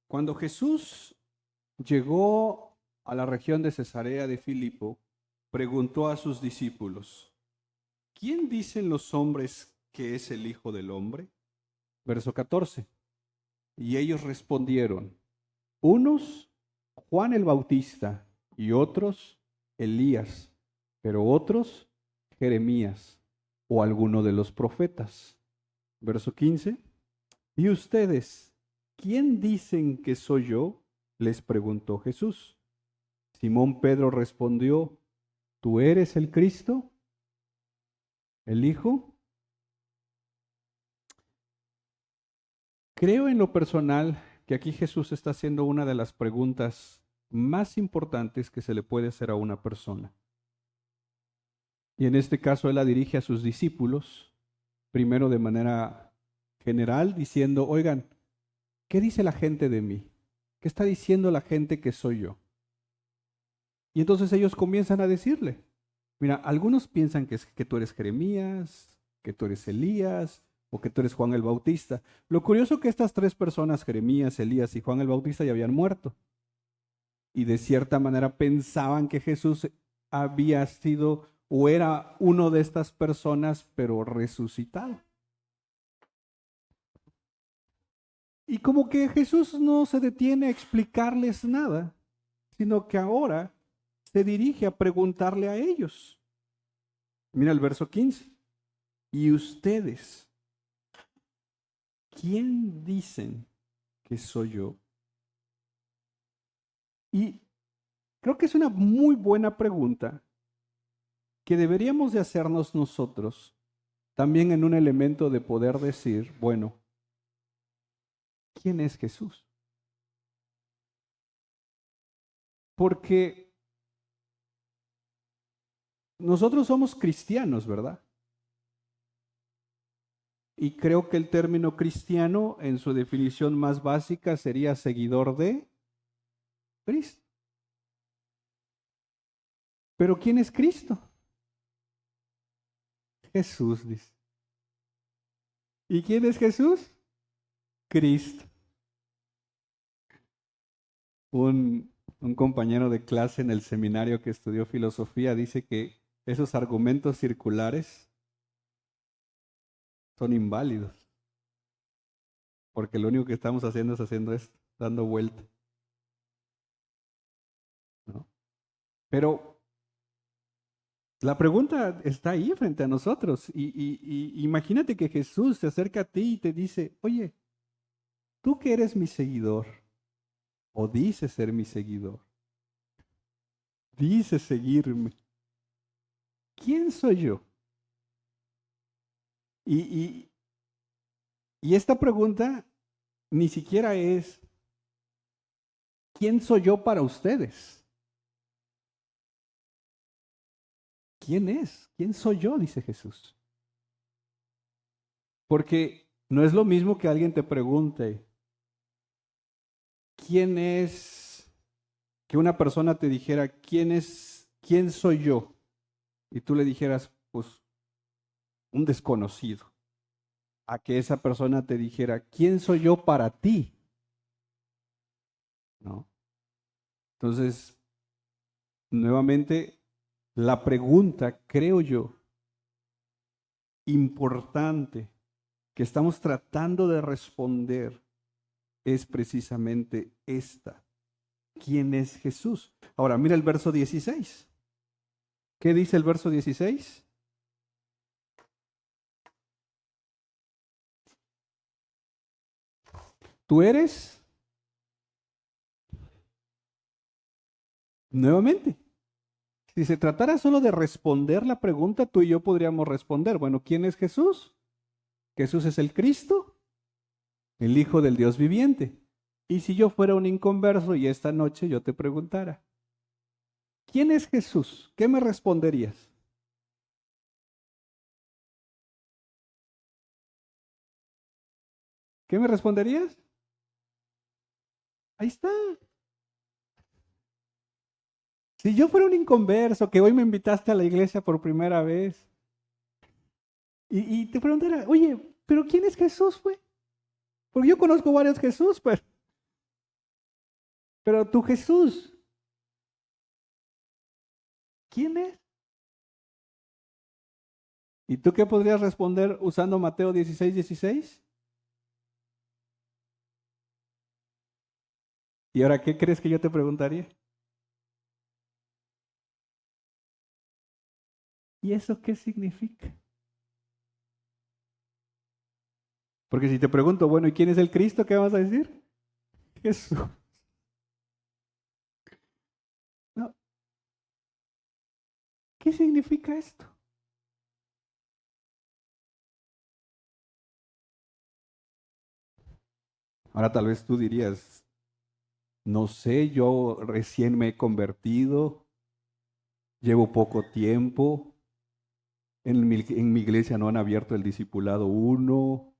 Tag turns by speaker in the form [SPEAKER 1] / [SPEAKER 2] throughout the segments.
[SPEAKER 1] Cuando Jesús llegó a la región de Cesarea de Filipo, preguntó a sus discípulos, ¿quién dicen los hombres que es el Hijo del Hombre? Verso 14. Y ellos respondieron, unos Juan el Bautista y otros Elías, pero otros Jeremías o alguno de los profetas. Verso 15. ¿Y ustedes, quién dicen que soy yo? Les preguntó Jesús. Simón Pedro respondió, ¿tú eres el Cristo, el Hijo? Creo en lo personal que aquí Jesús está haciendo una de las preguntas más importantes que se le puede hacer a una persona. Y en este caso él la dirige a sus discípulos, primero de manera general, diciendo, oigan, ¿qué dice la gente de mí? ¿Qué está diciendo la gente que soy yo? Y entonces ellos comienzan a decirle, mira, algunos piensan que tú eres Jeremías, que tú eres Elías o que tú eres Juan el Bautista. Lo curioso es que estas tres personas, Jeremías, Elías y Juan el Bautista, ya habían muerto. Y de cierta manera pensaban que Jesús había sido o era uno de estas personas, pero resucitado. Y como que Jesús no se detiene a explicarles nada, sino que ahora se dirige a preguntarle a ellos. Mira el verso 15. ¿Y ustedes, quién dicen que soy yo? Y creo que es una muy buena pregunta que deberíamos de hacernos nosotros, también en un elemento de poder decir, bueno, ¿quién es Jesús? Porque nosotros somos cristianos, ¿verdad? Y creo que el término cristiano en su definición más básica sería seguidor de Cristo. Pero ¿quién es Cristo? Jesús, dice. ¿Y quién es Jesús? Cristo. Un compañero de clase en el seminario que estudió filosofía dice que esos argumentos circulares son inválidos, porque lo único que estamos haciendo es haciendo esto, dando vuelta, ¿no? Pero la pregunta está ahí frente a nosotros y imagínate que Jesús se acerca a ti y te dice, oye, tú que eres mi seguidor, o dices ser mi seguidor, dices seguirme, ¿quién soy yo? Y, y, y esta pregunta ni siquiera es, ¿quién soy yo para ustedes? ¿Quién es? ¿Quién soy yo? Dice Jesús. Porque no es lo mismo que alguien te pregunte, ¿quién es? Que una persona te dijera, ¿quién es? ¿Quién soy yo? Y tú le dijeras, pues, un desconocido. A que esa persona te dijera, ¿quién soy yo para ti? ¿No? Entonces, nuevamente, la pregunta, creo yo, importante que estamos tratando de responder es precisamente esta. ¿Quién es Jesús? Ahora, mira el verso 16. ¿Qué dice el verso 16? Tú eres, nuevamente, si se tratara solo de responder la pregunta, tú y yo podríamos responder, bueno, ¿quién es Jesús? Jesús es el Cristo, el Hijo del Dios viviente. Y si yo fuera un inconverso y esta noche yo te preguntara, ¿quién es Jesús? ¿Qué me responderías? ¿Qué me responderías? Ahí está. Si yo fuera un inconverso, que hoy me invitaste a la iglesia por primera vez, y te preguntara, oye, ¿pero quién es Jesús, pues? Porque yo conozco varios Jesús, pues. Pero tu Jesús, ¿quién es? ¿Y tú qué podrías responder usando Mateo 16:16? ¿Y ahora qué crees que yo te preguntaría? ¿Y eso qué significa? Porque si te pregunto, bueno, ¿y quién es el Cristo? ¿Qué vas a decir? Jesús. No, ¿qué significa esto? Ahora tal vez tú dirías, no sé, yo recién me he convertido, llevo poco tiempo, en mi iglesia no han abierto el discipulado 1,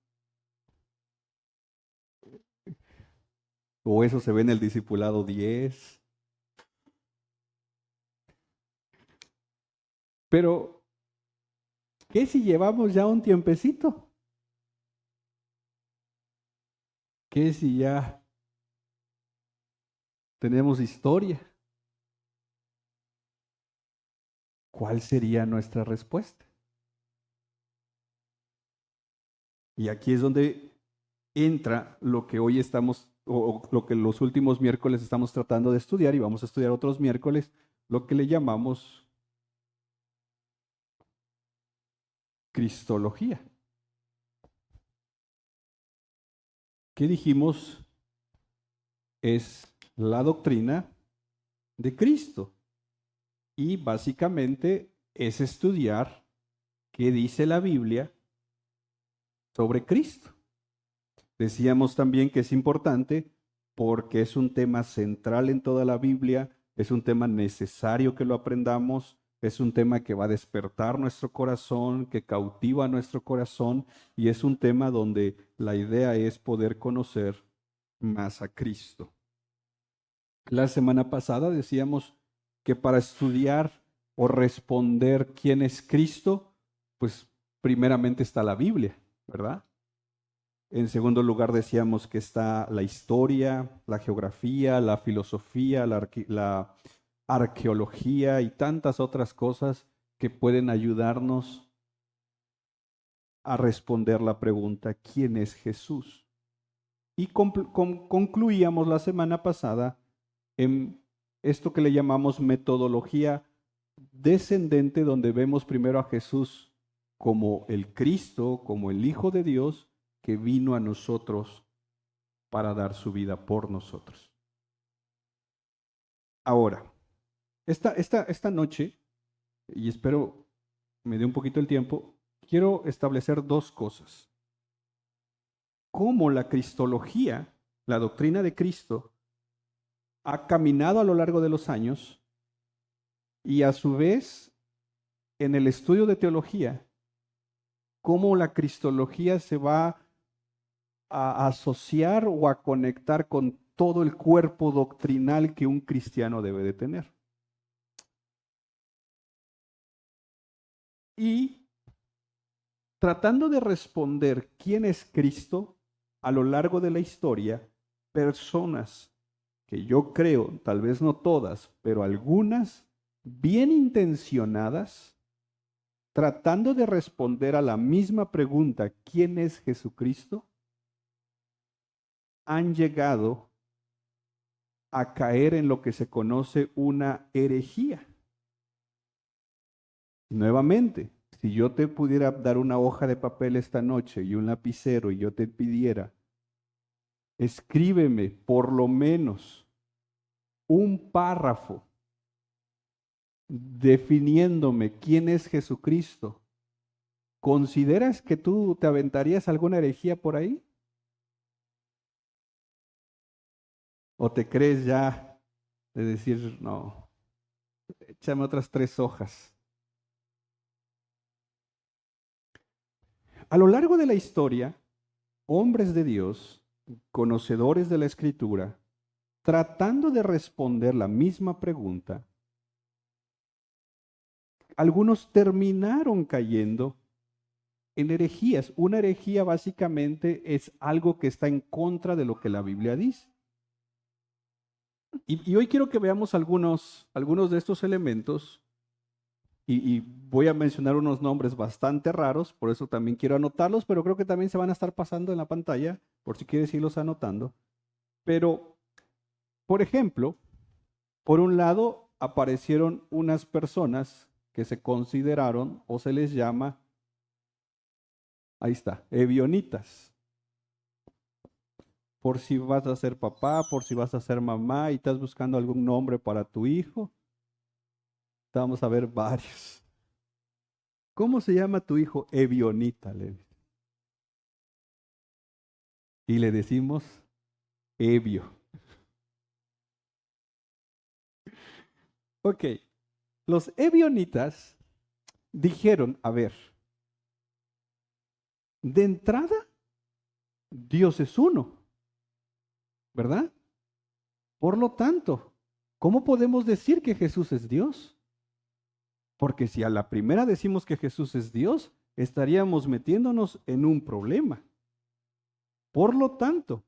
[SPEAKER 1] o eso se ve en el discipulado 10. Pero, ¿qué si llevamos ya un tiempecito? ¿Qué si ya tenemos historia? ¿Cuál sería nuestra respuesta? Y aquí es donde entra lo que hoy estamos, o lo que los últimos miércoles estamos tratando de estudiar, y vamos a estudiar otros miércoles, lo que le llamamos cristología. ¿Qué dijimos? Es la doctrina de Cristo. Y básicamente es estudiar qué dice la Biblia sobre Cristo. Decíamos también que es importante porque es un tema central en toda la Biblia, es un tema necesario que lo aprendamos, es un tema que va a despertar nuestro corazón, que cautiva nuestro corazón, y es un tema donde la idea es poder conocer más a Cristo. La semana pasada decíamos que para estudiar o responder quién es Cristo, pues primeramente está la Biblia, ¿verdad? En segundo lugar decíamos que está la historia, la geografía, la filosofía, la arqueología y tantas otras cosas que pueden ayudarnos a responder la pregunta, ¿quién es Jesús? Y concluíamos la semana pasada en esto que le llamamos metodología descendente, donde vemos primero a Jesús como el Cristo, como el Hijo de Dios, que vino a nosotros para dar su vida por nosotros. Ahora, esta noche, y espero me dé un poquito el tiempo, quiero establecer dos cosas. Cómo la cristología, la doctrina de Cristo, ha caminado a lo largo de los años y a su vez, en el estudio de teología, cómo la cristología se va a asociar o a conectar con todo el cuerpo doctrinal que un cristiano debe de tener. Y tratando de responder quién es Cristo a lo largo de la historia, personas que yo creo, tal vez no todas, pero algunas bien intencionadas, tratando de responder a la misma pregunta, ¿quién es Jesucristo?, han llegado a caer en lo que se conoce una herejía. Nuevamente, si yo te pudiera dar una hoja de papel esta noche y un lapicero y yo te pidiera, escríbeme por lo menos un párrafo definiéndome quién es Jesucristo, ¿consideras que tú te aventarías alguna herejía por ahí? ¿O te crees ya de decir, no, échame otras 3 hojas? A lo largo de la historia, hombres de Dios, conocedores de la Escritura, tratando de responder la misma pregunta, algunos terminaron cayendo en herejías. Una herejía básicamente es algo que está en contra de lo que la Biblia dice. Y hoy quiero que veamos algunos de estos elementos y voy a mencionar unos nombres bastante raros, por eso también quiero anotarlos, pero creo que también se van a estar pasando en la pantalla, por si quieres irlos anotando. Pero, por ejemplo, por un lado aparecieron unas personas que se consideraron o se les llama, ahí está, ebionitas. Por si vas a ser papá, por si vas a ser mamá y estás buscando algún nombre para tu hijo, vamos a ver varios. ¿Cómo se llama tu hijo? Ebionita, y le decimos Ebio. Ok, los ebionitas dijeron, a ver, de entrada, Dios es uno, ¿verdad? Por lo tanto, ¿cómo podemos decir que Jesús es Dios? Porque si a la primera decimos que Jesús es Dios, estaríamos metiéndonos en un problema. Por lo tanto,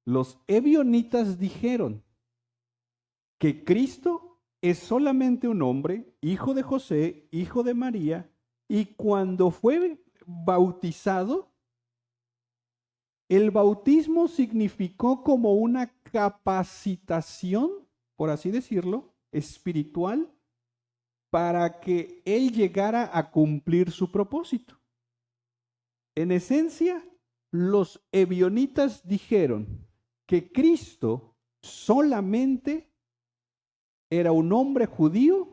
[SPEAKER 1] los ebionitas dijeron que Cristo es solamente un hombre, hijo de José, hijo de María, y cuando fue bautizado, el bautismo significó como una capacitación, por así decirlo, espiritual, para que él llegara a cumplir su propósito. En esencia, los ebionitas dijeron que Cristo solamente era un hombre judío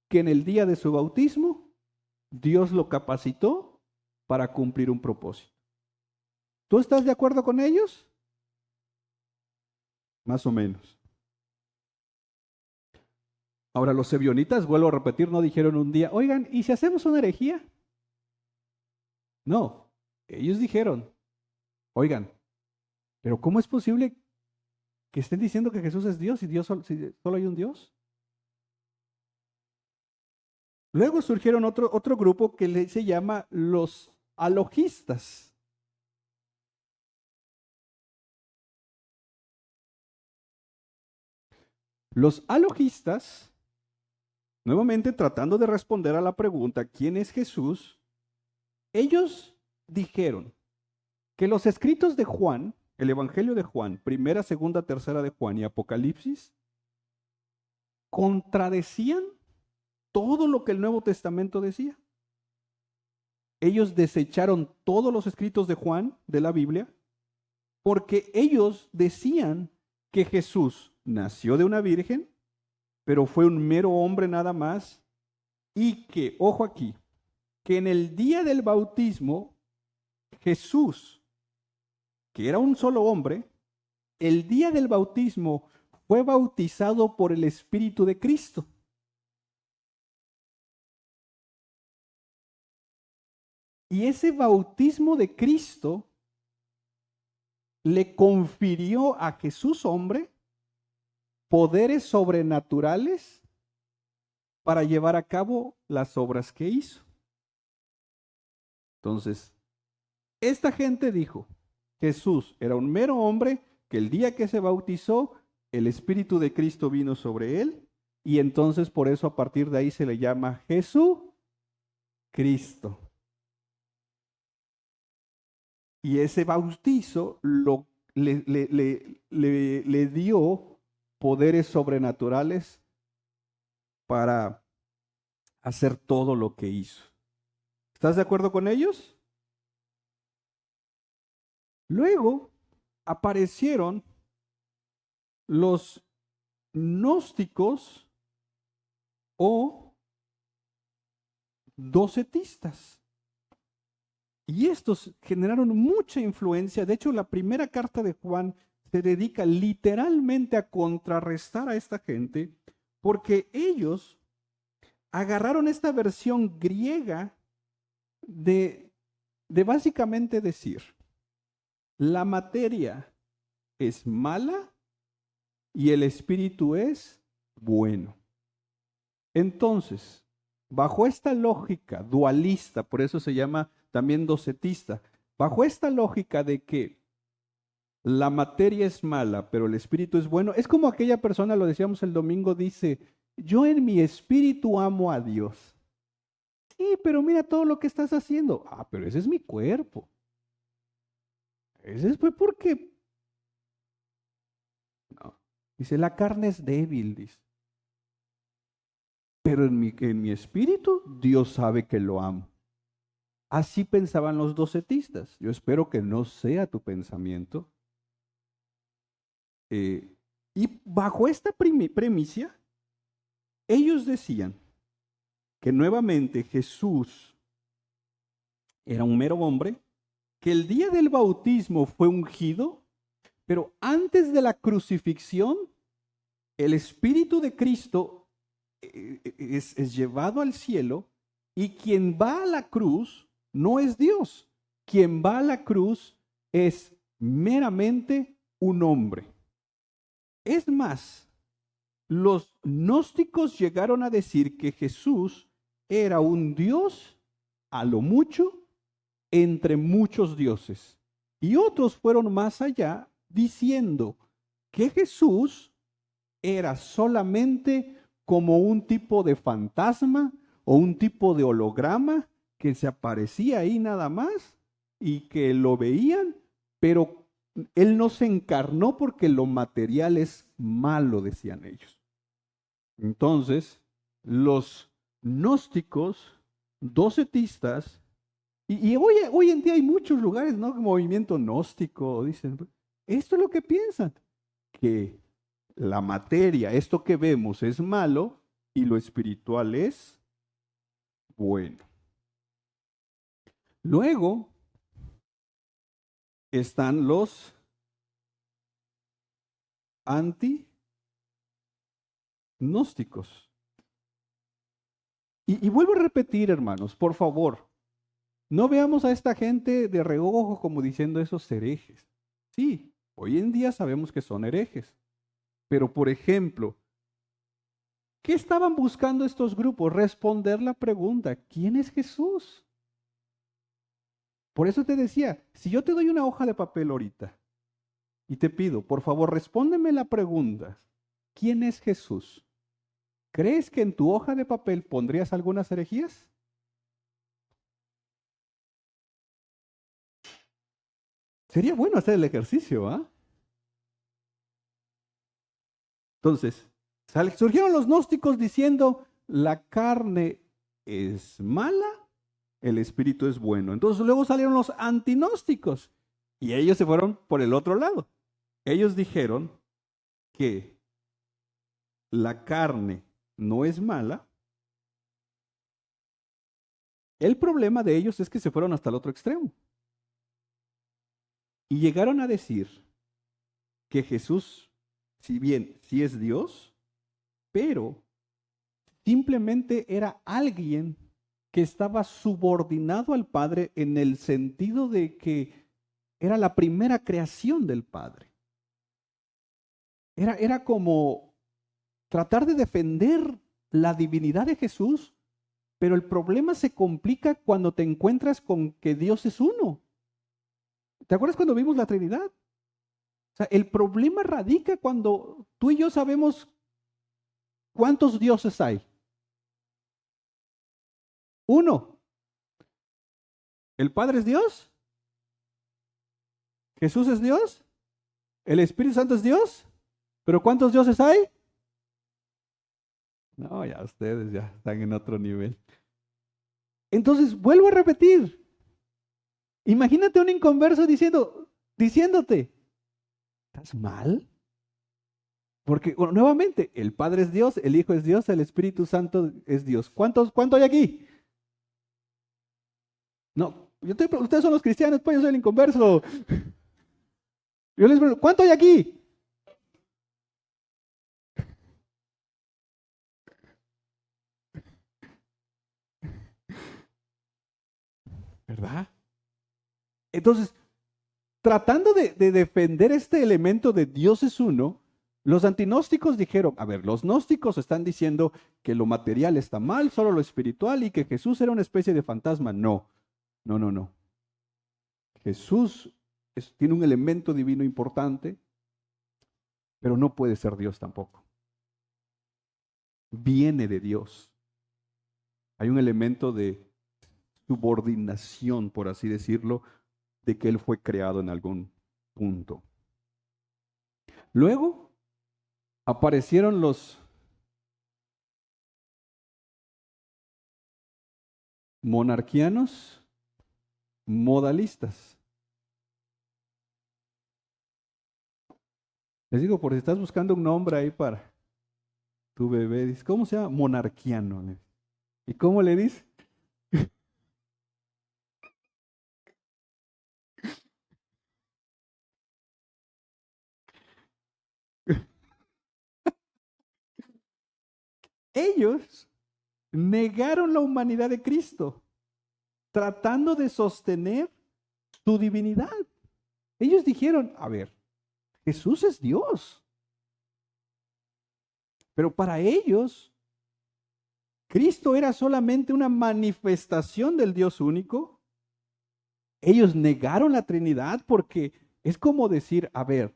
[SPEAKER 1] que en el día de su bautismo Dios lo capacitó para cumplir un propósito. ¿Tú estás de acuerdo con ellos? Más o menos. Ahora, los ebionitas, vuelvo a repetir, no dijeron un día, oigan, ¿y si hacemos una herejía? No, ellos dijeron, oigan, pero ¿cómo es posible que estén diciendo que Jesús es Dios y si solo hay un Dios? Luego surgieron otro grupo que se llama los alogistas. Los alogistas, nuevamente tratando de responder a la pregunta, ¿quién es Jesús? Ellos dijeron que los escritos de Juan, el Evangelio de Juan, primera, segunda, tercera de Juan y Apocalipsis, contradecían todo lo que el Nuevo Testamento decía. Ellos desecharon todos los escritos de Juan, de la Biblia, porque ellos decían que Jesús nació de una virgen, pero fue un mero hombre nada más, y que, ojo aquí, que en el día del bautismo, Jesús, que era un solo hombre, el día del bautismo fue bautizado por el Espíritu de Cristo. Y ese bautismo de Cristo le confirió a Jesús hombre poderes sobrenaturales para llevar a cabo las obras que hizo. Entonces, esta gente dijo, Jesús era un mero hombre que el día que se bautizó, el Espíritu de Cristo vino sobre él y entonces por eso a partir de ahí se le llama Jesucristo. Y ese bautizo le dio poderes sobrenaturales para hacer todo lo que hizo. ¿Estás de acuerdo con ellos? Luego aparecieron los gnósticos o docetistas. Y estos generaron mucha influencia. De hecho, la primera carta de Juan se dedica literalmente a contrarrestar a esta gente porque ellos agarraron esta versión griega de básicamente decir, la materia es mala y el espíritu es bueno. Entonces, bajo esta lógica dualista, por eso se llama también docetista, bajo esta lógica de que la materia es mala, pero el espíritu es bueno. Es como aquella persona, lo decíamos el domingo, dice, yo en mi espíritu amo a Dios. Sí, pero mira todo lo que estás haciendo. Ah, pero ese es mi cuerpo. Ese es pues porque... No. Dice, la carne es débil, dice. Pero en mi espíritu, Dios sabe que lo amo. Así pensaban los docetistas. Yo espero que no sea tu pensamiento. Y bajo esta premisa, ellos decían que nuevamente Jesús era un mero hombre, que el día del bautismo fue ungido, pero antes de la crucifixión, el Espíritu de Cristo es llevado al cielo y quien va a la cruz no es Dios. Quien va a la cruz es meramente un hombre. Es más, los gnósticos llegaron a decir que Jesús era un Dios a lo mucho entre muchos dioses. Y otros fueron más allá diciendo que Jesús era solamente como un tipo de fantasma o un tipo de holograma que se aparecía ahí nada más y que lo veían, pero él no se encarnó porque lo material es malo, decían ellos. Entonces, los gnósticos, docetistas, y hoy en día hay muchos lugares, ¿no? Movimiento gnóstico, dicen, esto es lo que piensan, que la materia, esto que vemos es malo y lo espiritual es bueno. Luego están los antignósticos. Y vuelvo a repetir, hermanos, por favor, no veamos a esta gente de reojo como diciendo esos herejes. Sí, hoy en día sabemos que son herejes. Pero, por ejemplo, ¿qué estaban buscando estos grupos? Responder la pregunta, ¿quién es Jesús? Por eso te decía, si yo te doy una hoja de papel ahorita y te pido, por favor, respóndeme la pregunta, ¿quién es Jesús? ¿Crees que en tu hoja de papel pondrías algunas herejías? Sería bueno hacer el ejercicio, ¿ah? Entonces, surgieron los gnósticos diciendo, la carne es mala, el espíritu es bueno. Entonces luego salieron los antinósticos y ellos se fueron por el otro lado. Ellos dijeron que la carne no es mala. El problema de ellos es que se fueron hasta el otro extremo. Y llegaron a decir que Jesús, si bien sí es Dios, pero simplemente era alguien que estaba subordinado al Padre en el sentido de que era la primera creación del Padre. Era como tratar de defender la divinidad de Jesús, pero el problema se complica cuando te encuentras con que Dios es uno. ¿Te acuerdas cuando vimos la Trinidad? O sea, el problema radica cuando tú y yo sabemos cuántos dioses hay. Uno. ¿El Padre es Dios? ¿Jesús es Dios? ¿El Espíritu Santo es Dios? ¿Pero cuántos dioses hay? No, ya ustedes ya están en otro nivel. Entonces, vuelvo a repetir. Imagínate un inconverso diciéndote, ¿estás mal? Porque nuevamente, el Padre es Dios, el Hijo es Dios, el Espíritu Santo es Dios. ¿Cuánto hay aquí? No, ustedes son los cristianos, pues yo soy el inconverso. Yo les pregunto, ¿cuánto hay aquí? ¿Verdad? Entonces, tratando de defender este elemento de Dios es uno, los antinósticos dijeron, a ver, los gnósticos están diciendo que lo material está mal, solo lo espiritual y que Jesús era una especie de fantasma. No, no, no, no. Jesús tiene un elemento divino importante, pero no puede ser Dios tampoco. Viene de Dios. Hay un elemento de subordinación, por así decirlo, de que Él fue creado en algún punto. Luego aparecieron los monarquianos modalistas. Les digo, por si estás buscando un nombre ahí para tu bebé, dice, ¿cómo se llama? Monarquiano. ¿Y cómo le dice? Ellos negaron la humanidad de Cristo, tratando de sostener su divinidad. Ellos dijeron, a ver, Jesús es Dios. Pero para ellos, Cristo era solamente una manifestación del Dios único. Ellos negaron la Trinidad porque es como decir, a ver,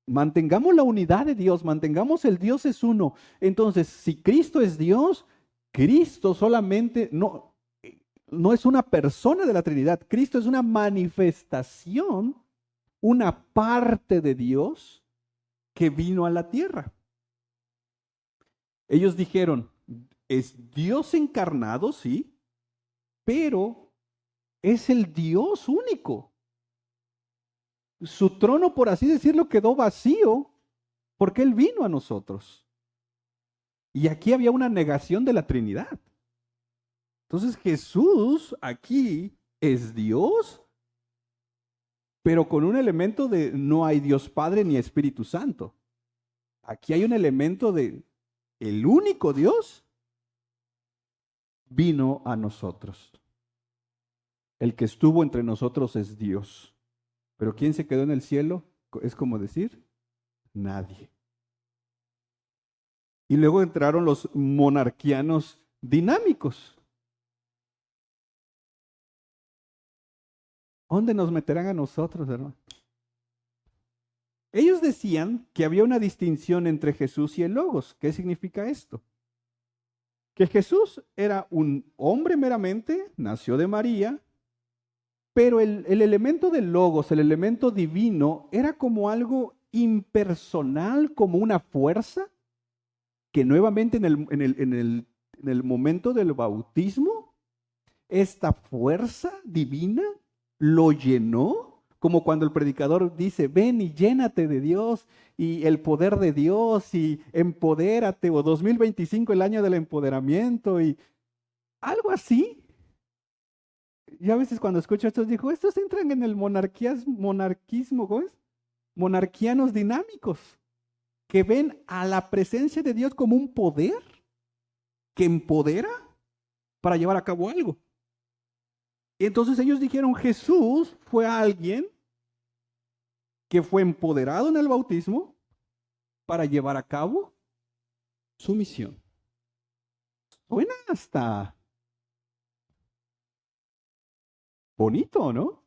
[SPEAKER 1] mantengamos la unidad de Dios, mantengamos el Dios es uno. Entonces, si Cristo es Dios, Cristo solamente no es una persona de la Trinidad, Cristo es una manifestación, una parte de Dios que vino a la tierra. Ellos dijeron, es Dios encarnado, sí, pero es el Dios único. Su trono, por así decirlo, quedó vacío porque Él vino a nosotros. Y aquí había una negación de la Trinidad. Entonces Jesús aquí es Dios, pero con un elemento de no hay Dios Padre ni Espíritu Santo. Aquí hay un elemento de el único Dios vino a nosotros. El que estuvo entre nosotros es Dios. Pero ¿quién se quedó en el cielo? Es como decir, nadie. Y luego entraron los monarquianos dinámicos. ¿Dónde nos meterán a nosotros, hermano? Ellos decían que había una distinción entre Jesús y el Logos. ¿Qué significa esto? Que Jesús era un hombre meramente, nació de María, pero el elemento del Logos, el elemento divino, era como algo impersonal, como una fuerza, que nuevamente en el momento del bautismo, esta fuerza divina lo llenó, como cuando el predicador dice, ven y llénate de Dios y el poder de Dios y empodérate, o 2025 el año del empoderamiento y algo así. Yo a veces cuando escucho esto digo, estos entran en el monarquismo, ¿cómo es? Monarquianos dinámicos, que ven a la presencia de Dios como un poder que empodera para llevar a cabo algo. Y entonces ellos dijeron, Jesús fue alguien que fue empoderado en el bautismo para llevar a cabo su misión. Suena hasta bonito, ¿no?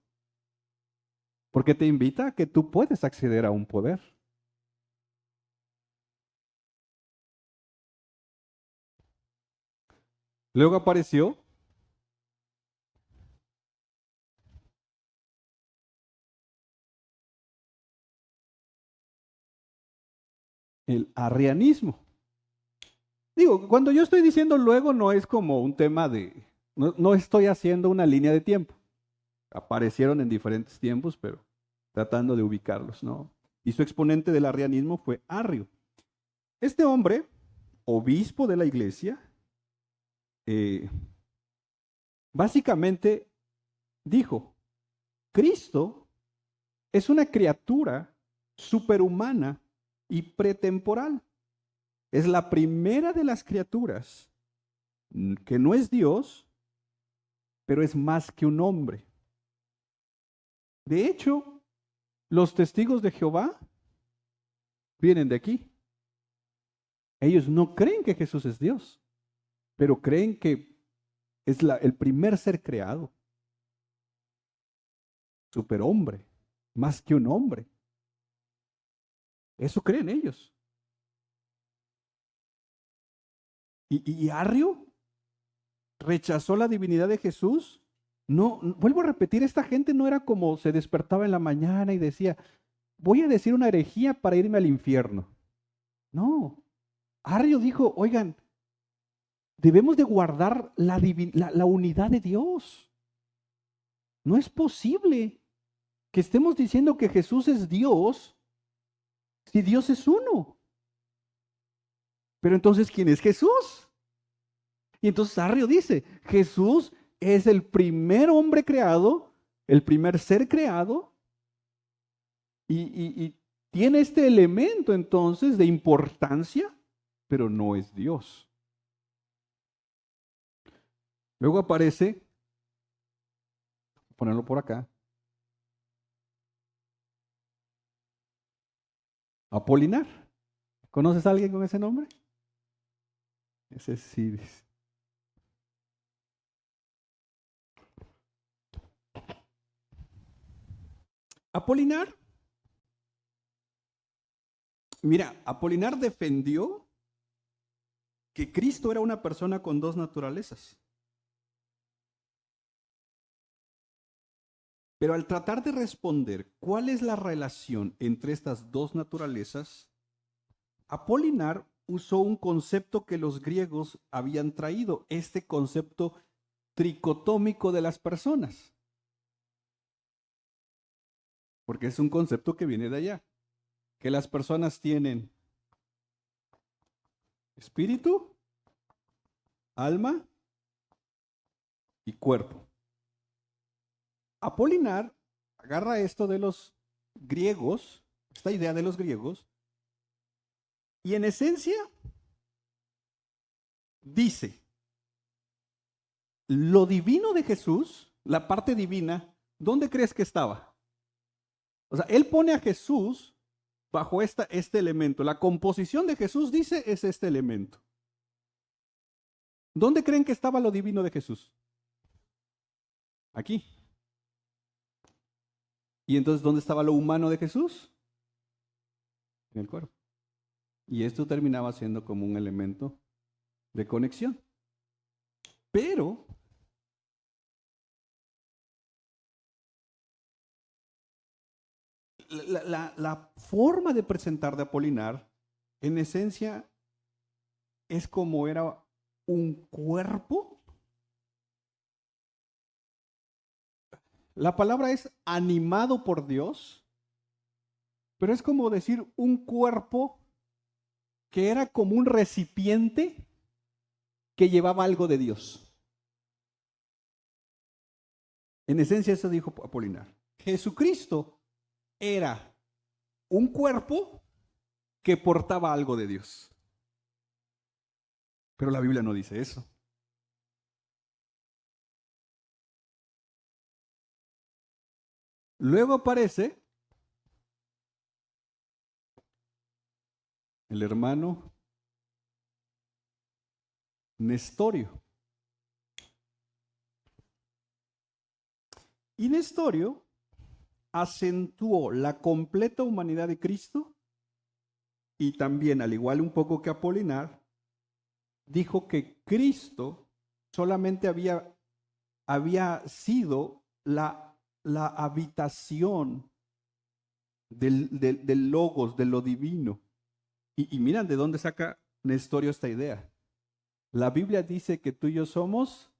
[SPEAKER 1] Porque te invita a que tú puedes acceder a un poder. Luego apareció el arrianismo. Digo, cuando yo estoy diciendo luego no es como un tema de, no estoy haciendo una línea de tiempo. Aparecieron en diferentes tiempos, pero tratando de ubicarlos, ¿no? Y su exponente del arrianismo fue Arrio. Este hombre, obispo de la iglesia, básicamente dijo, Cristo es una criatura superhumana y pretemporal. Es la primera de las criaturas que no es Dios, pero es más que un hombre. De hecho, los testigos de Jehová vienen de aquí. Ellos no creen que Jesús es Dios, pero creen que es el primer ser creado, superhombre. más que un hombre. Eso creen ellos. Y Arrio rechazó la divinidad de Jesús. No, vuelvo a repetir, esta gente no era como se despertaba en la mañana y decía, voy a decir una herejía para irme al infierno. No, Arrio dijo, oigan, debemos de guardar la unidad de Dios. No es posible que estemos diciendo que Jesús es Dios si Dios es uno. Pero entonces, ¿quién es Jesús? Y entonces Arrio dice, Jesús es el primer hombre creado, el primer ser creado, y tiene este elemento entonces de importancia, pero no es Dios. Luego aparece, ponerlo por acá, Apolinar. ¿Conoces a alguien con ese nombre? Ese sí dice. Apolinar, mira, Apolinar defendió que Cristo era una persona con dos naturalezas. Pero al tratar de responder cuál es la relación entre estas dos naturalezas, Apolinar usó un concepto que los griegos habían traído, este concepto tricotómico de las personas. Porque es un concepto que viene de allá, que las personas tienen espíritu, alma y cuerpo. Apolinar agarra esto de los griegos, esta idea de los griegos, y en esencia dice, lo divino de Jesús, la parte divina, ¿dónde crees que estaba? O sea, él pone a Jesús bajo este elemento. La composición de Jesús, dice, es este elemento. ¿Dónde creen que estaba lo divino de Jesús? Aquí. ¿Y entonces dónde estaba lo humano de Jesús? En el cuerpo. Y esto terminaba siendo como un elemento de conexión. Pero la forma de presentar de Apolinar, en esencia, es como era un cuerpo. La palabra es animado por Dios, pero es como decir un cuerpo que era como un recipiente que llevaba algo de Dios. En esencia eso dijo Apolinar. Jesucristo era un cuerpo que portaba algo de Dios. Pero la Biblia no dice eso. Luego aparece el hermano Nestorio. Y Nestorio acentuó la completa humanidad de Cristo y también, al igual un poco que Apolinar, dijo que Cristo solamente había sido la habitación del logos, de lo divino. Y miran de dónde saca Nestorio esta idea. La Biblia dice que tú y yo somos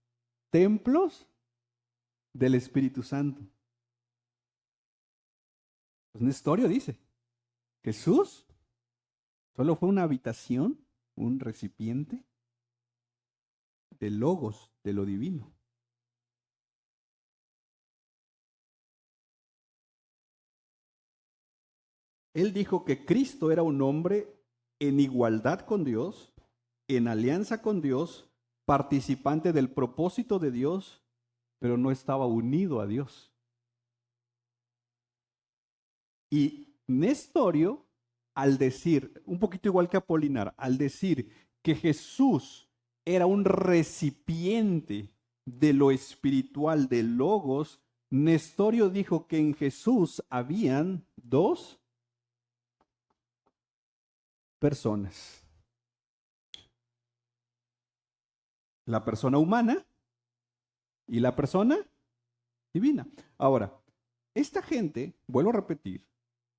[SPEAKER 1] templos del Espíritu Santo. Pues Nestorio dice, Jesús solo fue una habitación, un recipiente del logos, de lo divino. Él dijo que Cristo era un hombre en igualdad con Dios, en alianza con Dios, participante del propósito de Dios, pero no estaba unido a Dios. Y Nestorio, al decir, un poquito igual que Apolinar, al decir que Jesús era un recipiente de lo espiritual, de logos, Nestorio dijo que en Jesús habían dos personas. La persona humana y la persona divina. Ahora, esta gente, vuelvo a repetir,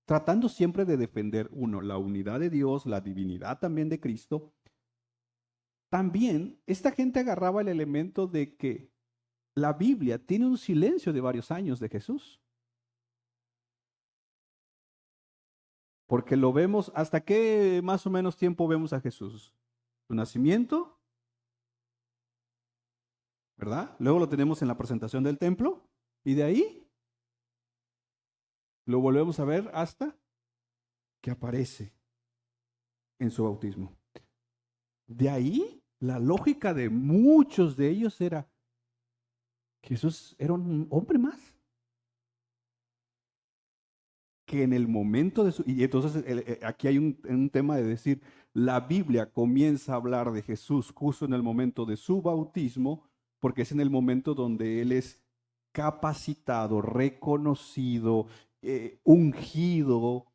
[SPEAKER 1] tratando siempre de defender, uno, la unidad de Dios, la divinidad también de Cristo, también esta gente agarraba el elemento de que la Biblia tiene un silencio de varios años de Jesús. Porque lo vemos, ¿hasta qué más o menos tiempo vemos a Jesús? Su nacimiento, ¿verdad? Luego lo tenemos en la presentación del templo y de ahí lo volvemos a ver hasta que aparece en su bautismo. De ahí, la lógica de muchos de ellos era, Jesús era un hombre más. Que en el momento de su... Y entonces aquí hay un tema de decir, la Biblia comienza a hablar de Jesús justo en el momento de su bautismo, porque es en el momento donde Él es capacitado, reconocido, ungido,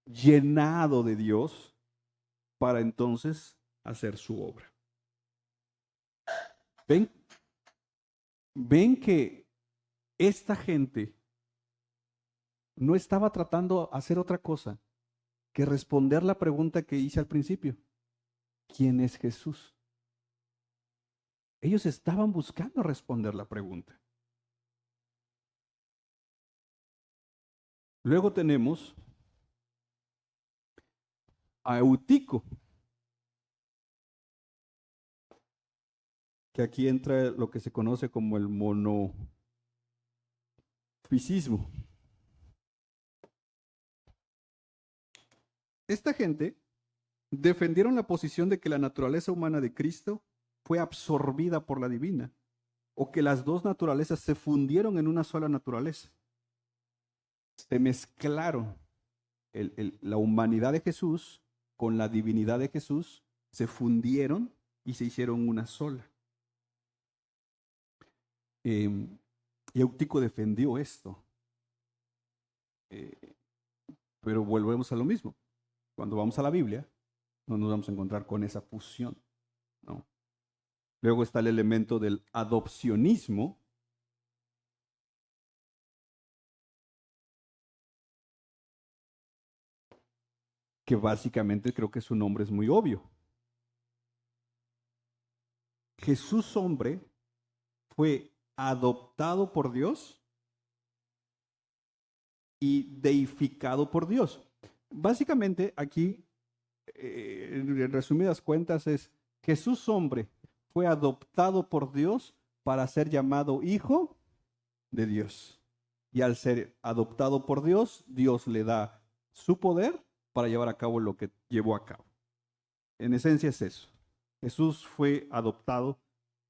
[SPEAKER 1] llenado de Dios, para entonces hacer su obra. Ven que esta gente no estaba tratando de hacer otra cosa que responder la pregunta que hice al principio. ¿Quién es Jesús? Ellos estaban buscando responder la pregunta. Luego tenemos a Eutico, que aquí entra lo que se conoce como el monofisismo. Esta gente defendieron la posición de que la naturaleza humana de Cristo fue absorbida por la divina, o que las dos naturalezas se fundieron en una sola naturaleza. Se mezclaron la humanidad de Jesús con la divinidad de Jesús, se fundieron y se hicieron una sola. Y Eutico defendió esto. Pero volvemos a lo mismo. Cuando vamos a la Biblia, no nos vamos a encontrar con esa fusión, ¿no? Luego está el elemento del adopcionismo, que básicamente creo que su nombre es muy obvio. Jesús hombre fue adoptado por Dios y deificado por Dios. Básicamente aquí, en resumidas cuentas, es Jesús hombre fue adoptado por Dios para ser llamado hijo de Dios. Y al ser adoptado por Dios, Dios le da su poder para llevar a cabo lo que llevó a cabo. En esencia es eso. Jesús fue adoptado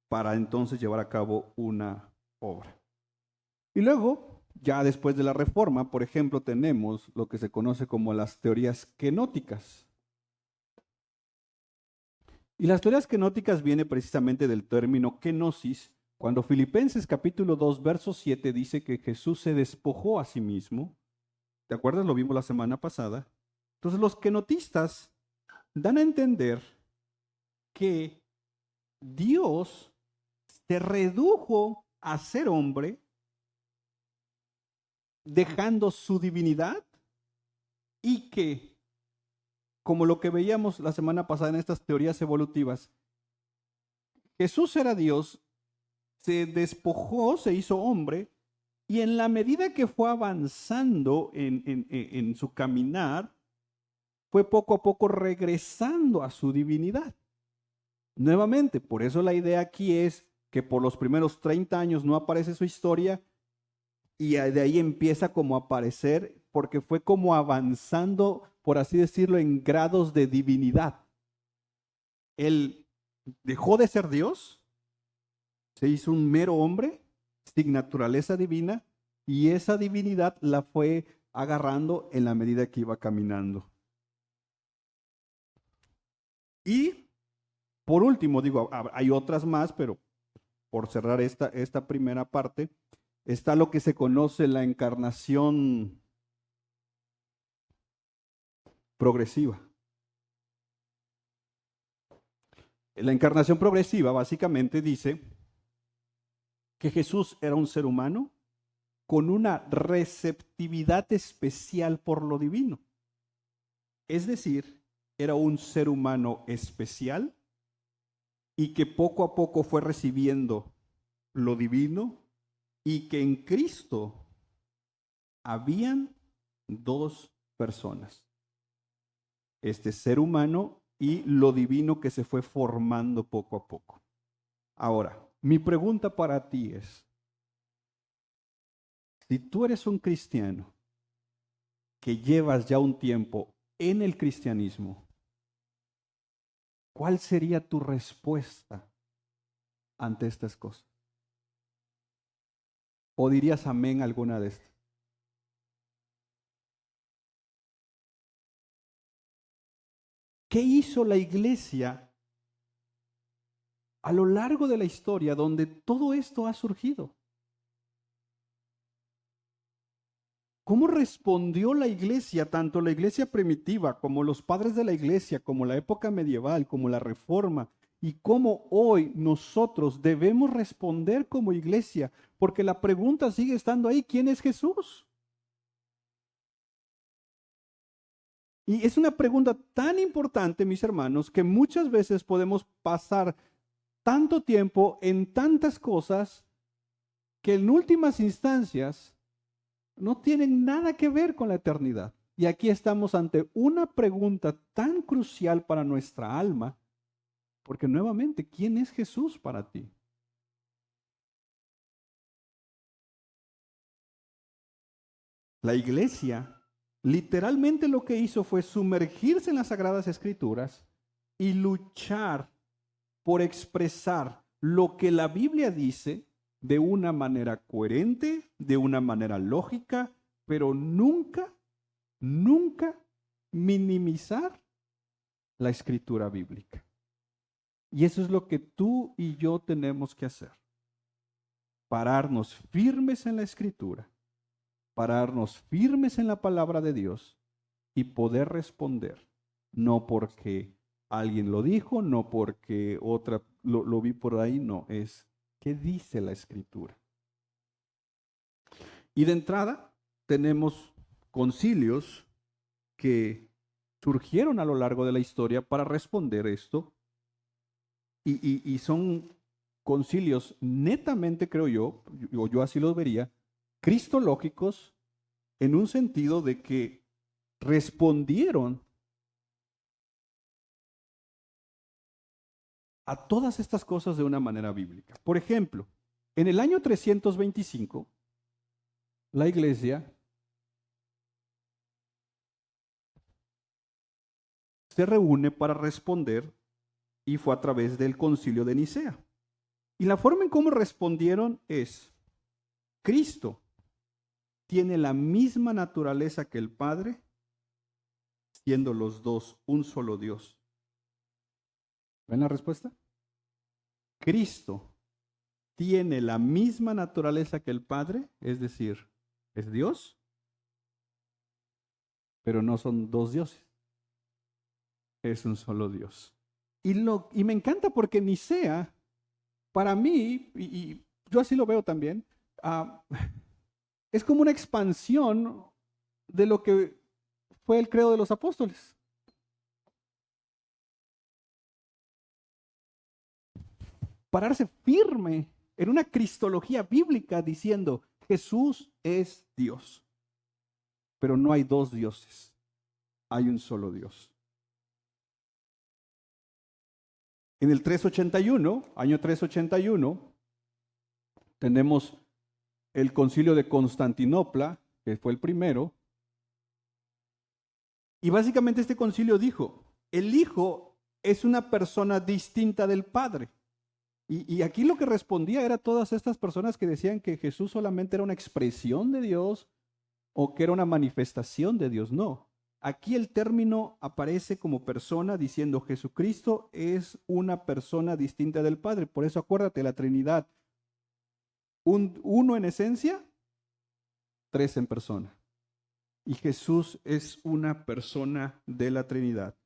[SPEAKER 1] para entonces llevar a cabo una obra. Y luego, ya después de la Reforma, por ejemplo, tenemos lo que se conoce como las teorías kenóticas. Y las teorías kenóticas viene precisamente del término kenosis, cuando Filipenses capítulo 2, verso 7 dice que Jesús se despojó a sí mismo. ¿Te acuerdas? Lo vimos la semana pasada. Entonces los kenotistas dan a entender que Dios se redujo a ser hombre, dejando su divinidad, y que, como lo que veíamos la semana pasada en estas teorías evolutivas, Jesús era Dios, se despojó, se hizo hombre, y en la medida que fue avanzando en su caminar, fue poco a poco regresando a su divinidad. Nuevamente, por eso la idea aquí es que por los primeros 30 años no aparece su historia y de ahí empieza como a aparecer, porque fue como avanzando, por así decirlo, en grados de divinidad. Él dejó de ser Dios, se hizo un mero hombre sin naturaleza divina y esa divinidad la fue agarrando en la medida que iba caminando. Y por último, digo, hay otras más, pero por cerrar esta primera parte, está lo que se conoce la encarnación progresiva. La encarnación progresiva básicamente dice que Jesús era un ser humano con una receptividad especial por lo divino. Es decir, era un ser humano especial y que poco a poco fue recibiendo lo divino y que en Cristo habían dos personas. Este ser humano y lo divino que se fue formando poco a poco. Ahora, mi pregunta para ti es, si tú eres un cristiano que llevas ya un tiempo en el cristianismo, ¿cuál sería tu respuesta ante estas cosas? ¿O dirías amén a alguna de estas? ¿Qué hizo la iglesia a lo largo de la historia donde todo esto ha surgido? ¿Cómo respondió la iglesia, tanto la iglesia primitiva como los padres de la iglesia, como la época medieval, como la reforma? Y cómo hoy nosotros debemos responder como iglesia, porque la pregunta sigue estando ahí, ¿quién es Jesús? Y es una pregunta tan importante, mis hermanos, que muchas veces podemos pasar tanto tiempo en tantas cosas que en últimas instancias no tienen nada que ver con la eternidad. Y aquí estamos ante una pregunta tan crucial para nuestra alma, porque nuevamente, ¿quién es Jesús para ti? La iglesia literalmente lo que hizo fue sumergirse en las Sagradas Escrituras y luchar por expresar lo que la Biblia dice de una manera coherente, de una manera lógica, pero nunca, nunca minimizar la escritura bíblica. Y eso es lo que tú y yo tenemos que hacer. Pararnos firmes en la escritura, pararnos firmes en la palabra de Dios y poder responder, no porque alguien lo dijo, no porque otra lo vi por ahí, no, es qué dice la escritura. Y de entrada tenemos concilios que surgieron a lo largo de la historia para responder esto y son concilios netamente, creo yo, o yo así los vería, cristológicos en un sentido de que respondieron a todas estas cosas de una manera bíblica. Por ejemplo, en el año 325, la iglesia se reúne para responder y fue a través del concilio de Nicea. Y la forma en cómo respondieron es, Cristo tiene la misma naturaleza que el Padre, siendo los dos un solo Dios. ¿Ven la respuesta? Cristo tiene la misma naturaleza que el Padre, es decir, es Dios, pero no son dos dioses, es un solo Dios. Y me encanta porque Nicea, para mí, y yo así lo veo también, es como una expansión de lo que fue el credo de los apóstoles. Pararse firme en una cristología bíblica diciendo, Jesús es Dios. Pero no hay dos dioses, hay un solo Dios. En el 381, año 381, tenemos el concilio de Constantinopla, que fue el primero, y básicamente este concilio dijo, el Hijo es una persona distinta del Padre. Y aquí lo que respondía era todas estas personas que decían que Jesús solamente era una expresión de Dios o que era una manifestación de Dios. No, aquí el término aparece como persona diciendo Jesucristo es una persona distinta del Padre. Por eso acuérdate, la Trinidad, Uno en esencia, tres en persona. Y Jesús es una persona de la Trinidad.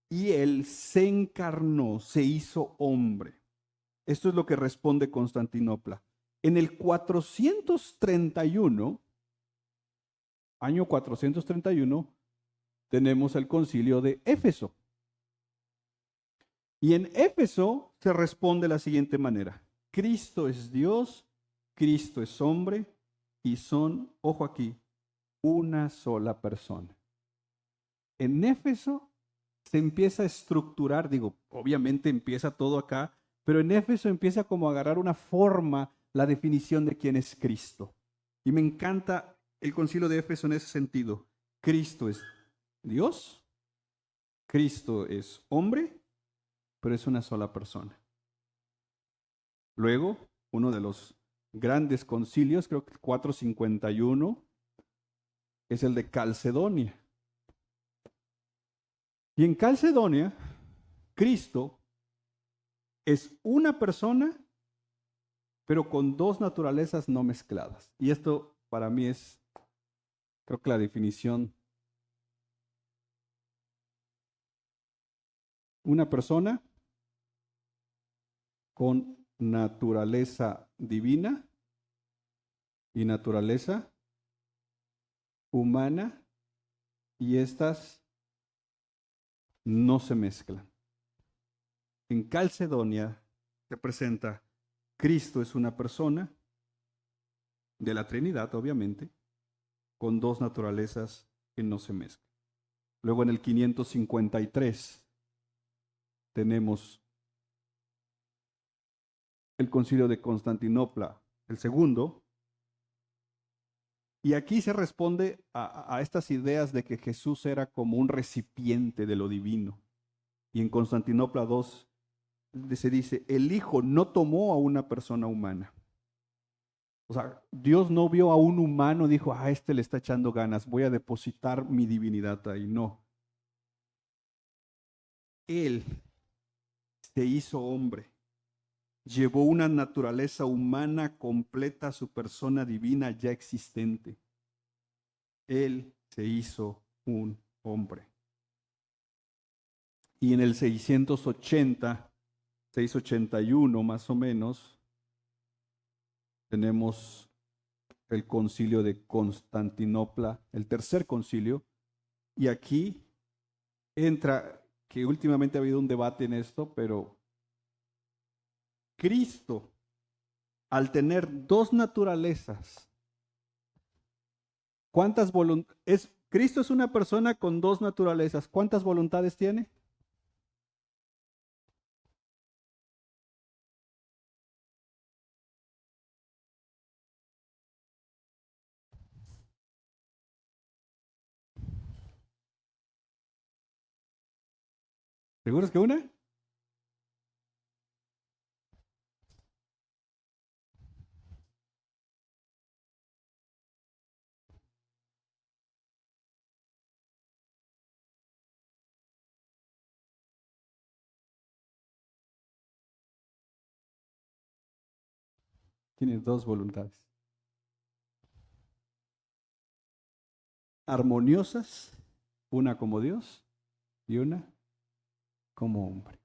[SPEAKER 1] Y Él se encarnó, se hizo hombre. Esto es lo que responde Constantinopla. En el 431, año 431, tenemos el concilio de Éfeso. Y en Éfeso se responde de la siguiente manera. Cristo es Dios, Cristo es hombre y son, ojo aquí, una sola persona. En Éfeso se empieza a estructurar, digo, obviamente empieza todo acá, pero en Éfeso empieza como a agarrar una forma la definición de quién es Cristo. Y me encanta el concilio de Éfeso en ese sentido. Cristo es Dios, Cristo es hombre, pero es una sola persona. Luego, uno de los grandes concilios, creo que el 451, es el de Calcedonia. Y en Calcedonia, Cristo es una persona, pero con dos naturalezas no mezcladas. Y esto para mí es, creo que la definición. Una persona con naturaleza divina y naturaleza humana, y estas no se mezclan. En Calcedonia se presenta Cristo es una persona de la Trinidad, obviamente, con dos naturalezas que no se mezclan. Luego en el 553 tenemos el concilio de Constantinopla, el segundo, y aquí se responde a estas ideas de que Jesús era como un recipiente de lo divino. Y en Constantinopla 2 se dice, el Hijo no tomó a una persona humana. O sea, Dios no vio a un humano y dijo, este le está echando ganas, voy a depositar mi divinidad ahí. No. Él se hizo hombre, llevó una naturaleza humana completa a su persona divina ya existente. Él se hizo un hombre. Y en el 681 más o menos, tenemos el concilio de Constantinopla, el tercer concilio, y aquí entra, que últimamente ha habido un debate en esto, pero Cristo, al tener dos naturalezas, ¿cuántas voluntades? Cristo es una persona con dos naturalezas, ¿cuántas voluntades tiene? ¿Seguros que una? Tiene dos voluntades. Armoniosas, una como Dios y una como hombre.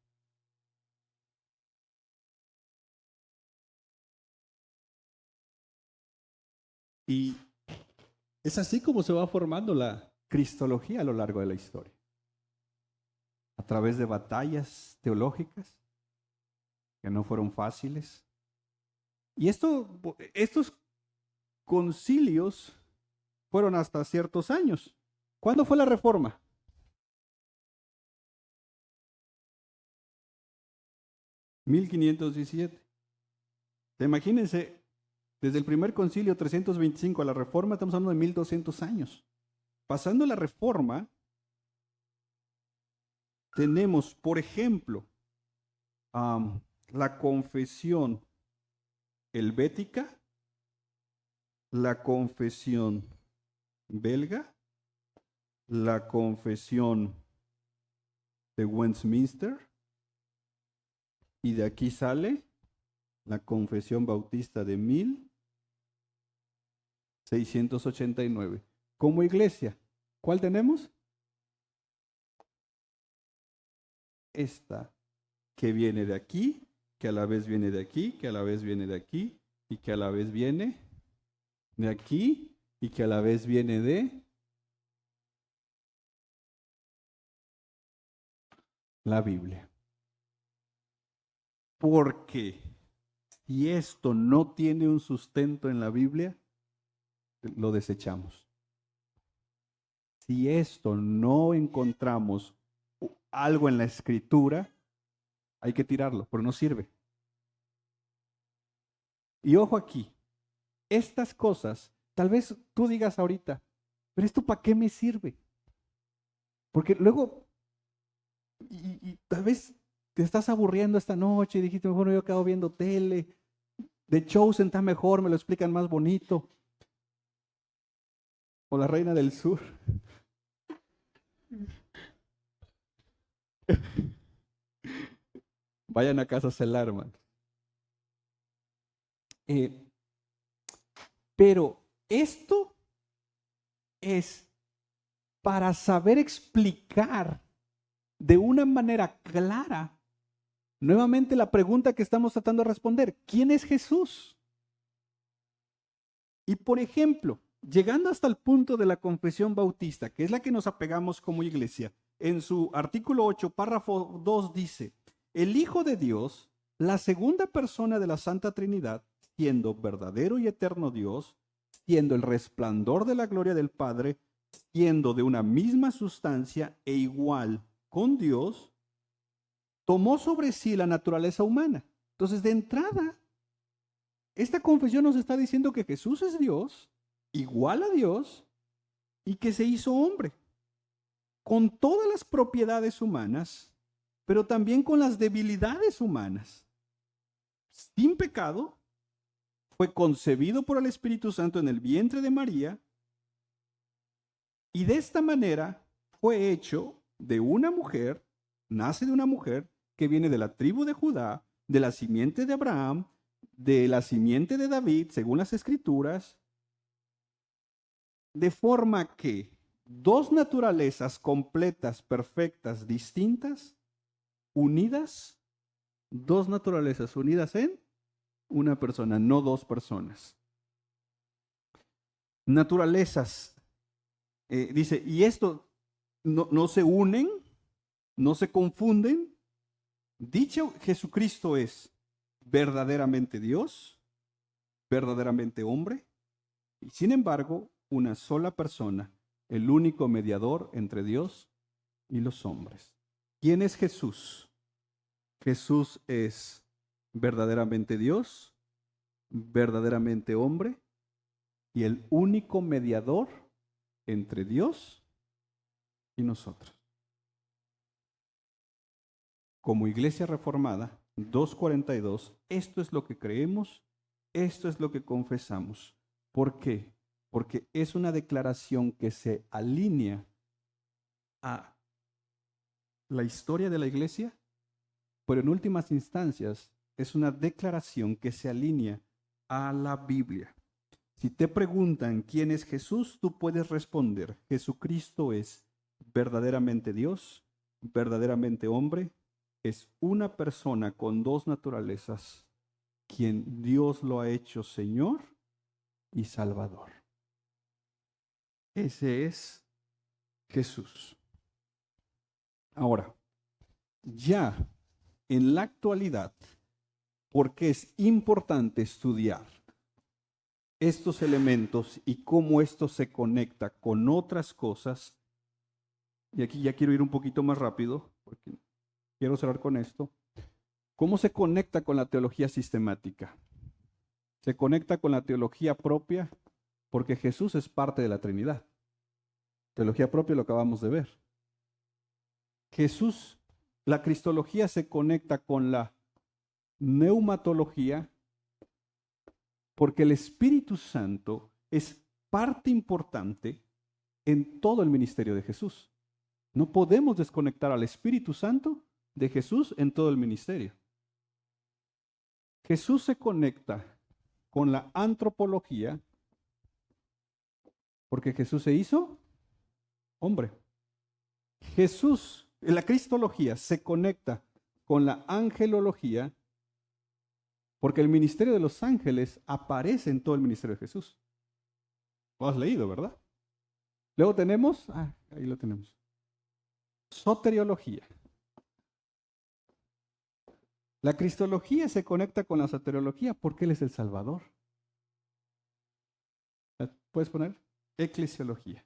[SPEAKER 1] Y es así como se va formando la cristología a lo largo de la historia. A través de batallas teológicas que no fueron fáciles. Y estos concilios fueron hasta ciertos años. ¿Cuándo fue la reforma? (1517) Imagínense, desde el primer concilio 325 a la reforma, estamos hablando de 1200 años. Pasando la reforma, tenemos, por ejemplo, la confesión helvética, la confesión belga, la confesión de Westminster, y de aquí sale la confesión bautista de 1000 689. Como iglesia, ¿cuál tenemos? Esta, que viene de aquí, que a la vez viene de aquí, que a la vez viene de aquí, y que a la vez viene de aquí, y que a la vez viene de la Biblia. Porque si esto no tiene un sustento en la Biblia, lo desechamos. Si esto no encontramos algo en la escritura, hay que tirarlo, pero no sirve. Y ojo aquí, estas cosas, tal vez tú digas ahorita, pero esto ¿para qué me sirve? Porque luego, y tal vez te estás aburriendo esta noche y dijiste, mejor yo acabo viendo tele, The Chosen está mejor, me lo explican más bonito. O La Reina del Sur. Vayan a casa celar, hermano. Pero esto es para saber explicar de una manera clara, nuevamente la pregunta que estamos tratando de responder, ¿quién es Jesús? Y por ejemplo, llegando hasta el punto de la confesión bautista, que es la que nos apegamos como iglesia, en su artículo 8, párrafo 2 dice, el Hijo de Dios, la segunda persona de la Santa Trinidad, siendo verdadero y eterno Dios, siendo el resplandor de la gloria del Padre, siendo de una misma sustancia e igual con Dios, tomó sobre sí la naturaleza humana. Entonces, de entrada, esta confesión nos está diciendo que Jesús es Dios, igual a Dios, y que se hizo hombre, con todas las propiedades humanas, pero también con las debilidades humanas. Sin pecado, fue concebido por el Espíritu Santo en el vientre de María, y de esta manera fue hecho de una mujer, nace de una mujer que viene de la tribu de Judá, de la simiente de Abraham, de la simiente de David, según las Escrituras, de forma que dos naturalezas completas, perfectas, distintas, unidas, dos naturalezas unidas en una persona, no dos personas. Naturalezas, dice, y esto no se unen, no se confunden. Dicho Jesucristo es verdaderamente Dios, verdaderamente hombre, y sin embargo, una sola persona, el único mediador entre Dios y los hombres. ¿Quién es Jesús? Jesús es verdaderamente Dios, verdaderamente hombre y el único mediador entre Dios y nosotros. Como Iglesia Reformada 242, esto es lo que creemos, esto es lo que confesamos. ¿Por qué? Porque es una declaración que se alinea a la historia de la Iglesia, pero en últimas instancias es una declaración que se alinea a la Biblia. Si te preguntan quién es Jesús, tú puedes responder, Jesucristo es verdaderamente Dios, verdaderamente hombre, es una persona con dos naturalezas, quien Dios lo ha hecho Señor y Salvador. Ese es Jesús. Ahora, ya en la actualidad, porque es importante estudiar estos elementos y cómo esto se conecta con otras cosas, y aquí ya quiero ir un poquito más rápido, porque quiero cerrar con esto. ¿Cómo se conecta con la teología sistemática? Se conecta con la teología propia porque Jesús es parte de la Trinidad. Teología propia lo acabamos de ver. Jesús, la cristología se conecta con la neumatología porque el Espíritu Santo es parte importante en todo el ministerio de Jesús. No podemos desconectar al Espíritu Santo de Jesús en todo el ministerio. Jesús se conecta con la antropología Porque Jesús se hizo hombre. Jesús, la cristología se conecta con la angelología porque el ministerio de los ángeles aparece en todo el ministerio de Jesús. Lo has leído, ¿verdad? Luego tenemos, ahí lo tenemos, soteriología. La cristología se conecta con la soteriología porque Él es el Salvador. ¿Puedes poner? Eclesiología.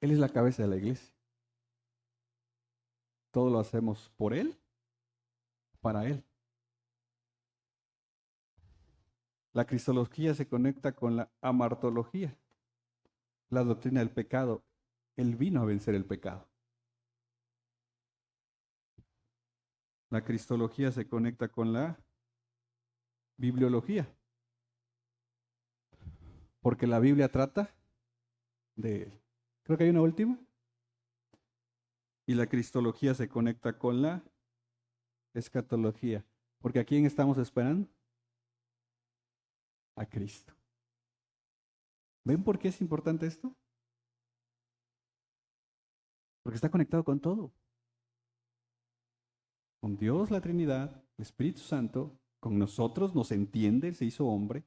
[SPEAKER 1] Él es la cabeza de la iglesia. Todo lo hacemos por Él, para Él. La cristología se conecta con la amartología, la doctrina del pecado. Él vino a vencer el pecado. La cristología se conecta con la bibliología, porque la Biblia trata de Él. Creo que hay una última. Y la cristología se conecta con la escatología, porque ¿a quién estamos esperando? A Cristo. ¿Ven por qué es importante esto? Porque está conectado con todo. Con Dios, la Trinidad, el Espíritu Santo, con nosotros, nos entiende, se hizo hombre.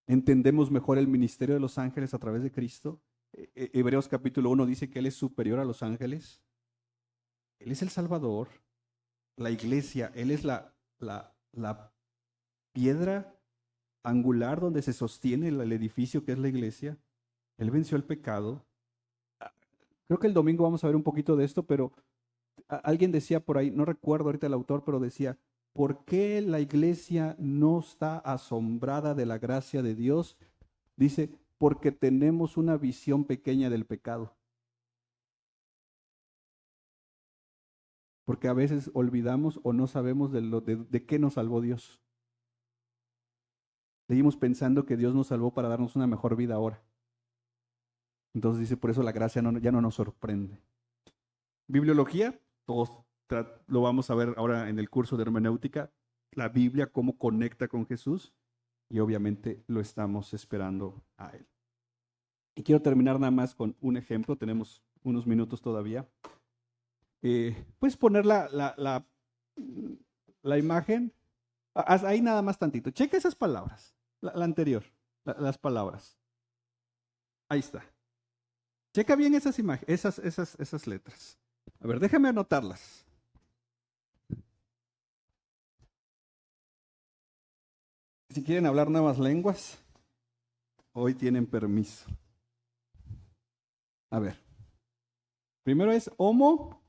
[SPEAKER 1] Entendemos mejor el ministerio de los ángeles a través de Cristo. Hebreos capítulo 1 dice que Él es superior a los ángeles. Él es el Salvador. La iglesia, Él es la piedra angular donde se sostiene el edificio que es la iglesia. Él venció el pecado. Creo que el domingo vamos a ver un poquito de esto, pero alguien decía por ahí, no recuerdo ahorita el autor, pero decía, ¿por qué la iglesia no está asombrada de la gracia de Dios? Dice, porque tenemos una visión pequeña del pecado. Porque a veces olvidamos o no sabemos de qué nos salvó Dios. Seguimos pensando que Dios nos salvó para darnos una mejor vida ahora. Entonces dice, por eso la gracia ya no nos sorprende. Bibliología, todos lo vamos a ver ahora en el curso de hermenéutica, la Biblia, cómo conecta con Jesús, y obviamente lo estamos esperando a Él. Y quiero terminar nada más con un ejemplo, tenemos unos minutos todavía. Puedes poner la imagen, ahí nada más tantito, checa esas palabras, la anterior, las palabras. Ahí está. Checa bien esas imágenes, esas letras. A ver, déjame anotarlas. Si quieren hablar nuevas lenguas, hoy tienen permiso. A ver. Primero es homo.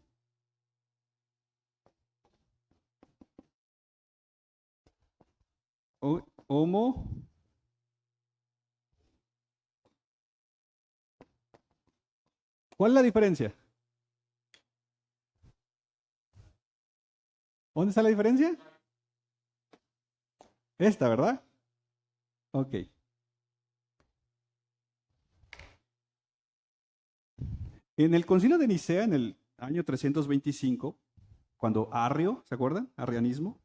[SPEAKER 1] Homo. ¿Cuál es la diferencia? ¿Dónde está la diferencia? Esta, ¿verdad? Ok. En el concilio de Nicea, en el año 325, cuando Arrio, ¿se acuerdan? Arrianismo,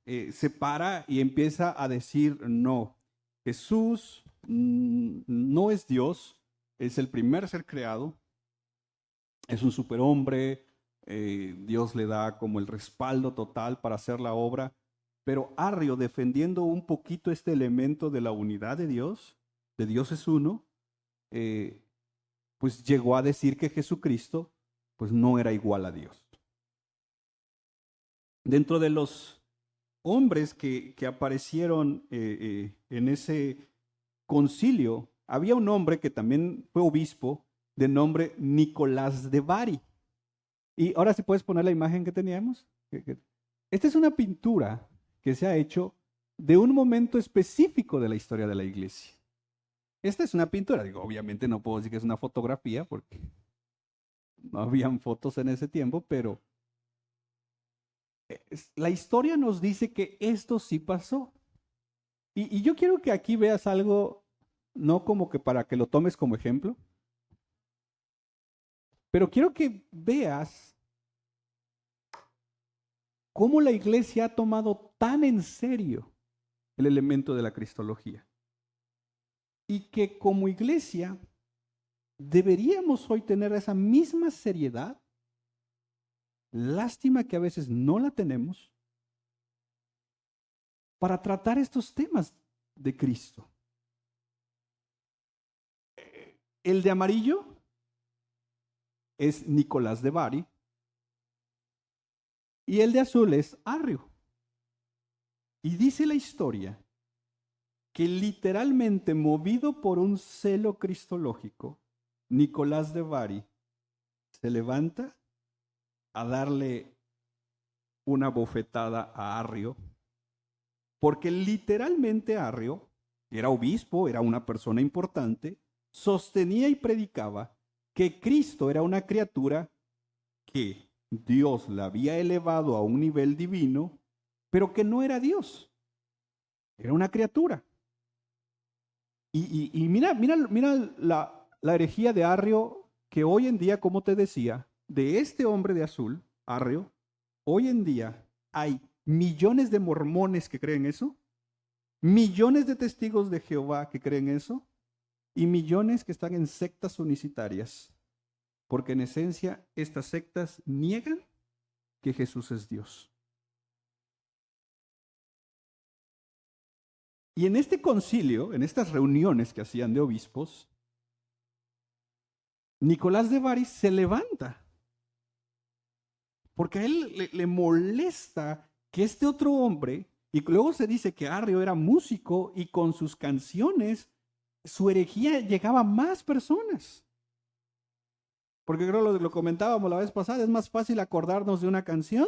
[SPEAKER 1] se para y empieza a decir, no, Jesús no es Dios, es el primer ser creado, es un superhombre, Dios le da como el respaldo total para hacer la obra, pero Arrio, defendiendo un poquito este elemento de la unidad de Dios es uno, pues llegó a decir que Jesucristo pues no era igual a Dios. Dentro de los hombres que aparecieron en ese concilio, había un hombre que también fue obispo de nombre Nicolás de Bari. Y ahora sí puedes poner la imagen que teníamos. Esta es una pintura que se ha hecho de un momento específico de la historia de la iglesia. Esta es una pintura, digo, obviamente no puedo decir que es una fotografía porque no habían fotos en ese tiempo, pero la historia nos dice que esto sí pasó. Y yo quiero que aquí veas algo, no como que para que lo tomes como ejemplo, pero quiero que veas cómo la iglesia ha tomado tan en serio el elemento de la cristología. Y que como iglesia deberíamos hoy tener esa misma seriedad. Lástima que a veces no la tenemos para tratar estos temas de Cristo. El de amarillo es Nicolás de Bari y el de azul es Arrio. Y dice la historia que literalmente movido por un celo cristológico, Nicolás de Bari se levanta a darle una bofetada a Arrio, porque literalmente Arrio era obispo, era una persona importante, sostenía y predicaba que Cristo era una criatura que Dios la había elevado a un nivel divino, pero que no era Dios, era una criatura. Y mira la herejía de Arrio, que hoy en día, como te decía, de este hombre de azul, Arrio, hoy en día hay millones de mormones que creen eso, millones de testigos de Jehová que creen eso, y millones que están en sectas unicitarias, porque en esencia estas sectas niegan que Jesús es Dios. Y en este concilio, en estas reuniones que hacían de obispos, Nicolás de Bari se levanta, porque a él le molesta que este otro hombre, y luego se dice que Arrio era músico y con sus canciones su herejía llegaba a más personas. Porque creo lo comentábamos la vez pasada, es más fácil acordarnos de una canción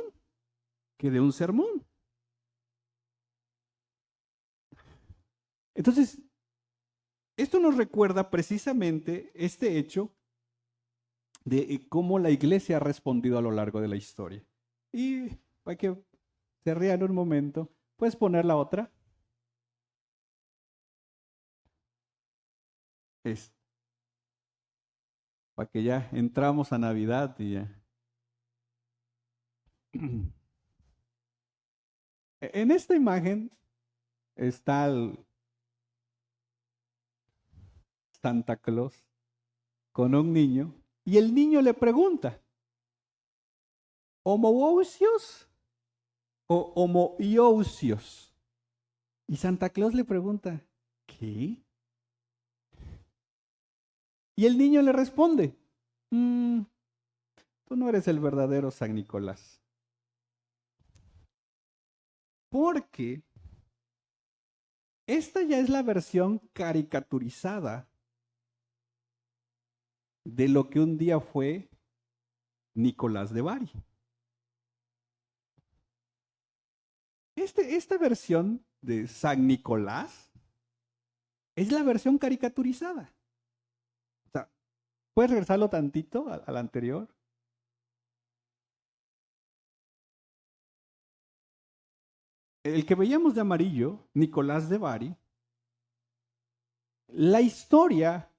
[SPEAKER 1] que de un sermón. Entonces, esto nos recuerda precisamente este hecho de cómo la iglesia ha respondido a lo largo de la historia. Y para que se rían un momento, ¿puedes poner la otra? Es para que ya entramos a Navidad y ya. En esta imagen está el Santa Claus con un niño y el niño le pregunta, ¿homoousios o homoiousios? Y Santa Claus le pregunta, ¿qué? Y el niño le responde, tú no eres el verdadero San Nicolás. Porque esta ya es la versión caricaturizada de lo que un día fue Nicolás de Bari. Esta versión de San Nicolás es la versión caricaturizada. O sea, ¿puedes regresarlo tantito al anterior? El que veíamos de amarillo, Nicolás de Bari, la historia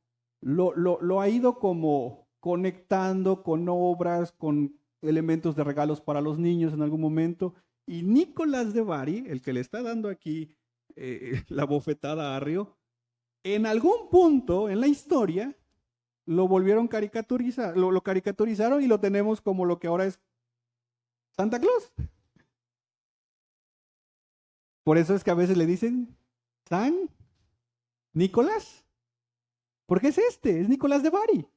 [SPEAKER 1] lo ha ido como conectando con obras, con elementos de regalos para los niños en algún momento. Y Nicolás de Bari, el que le está dando aquí la bofetada a Arrio, en algún punto en la historia lo volvieron caricaturizar, lo caricaturizaron y lo tenemos como lo que ahora es Santa Claus. Por eso es que a veces le dicen San Nicolás. Porque es Nicolás de Bari.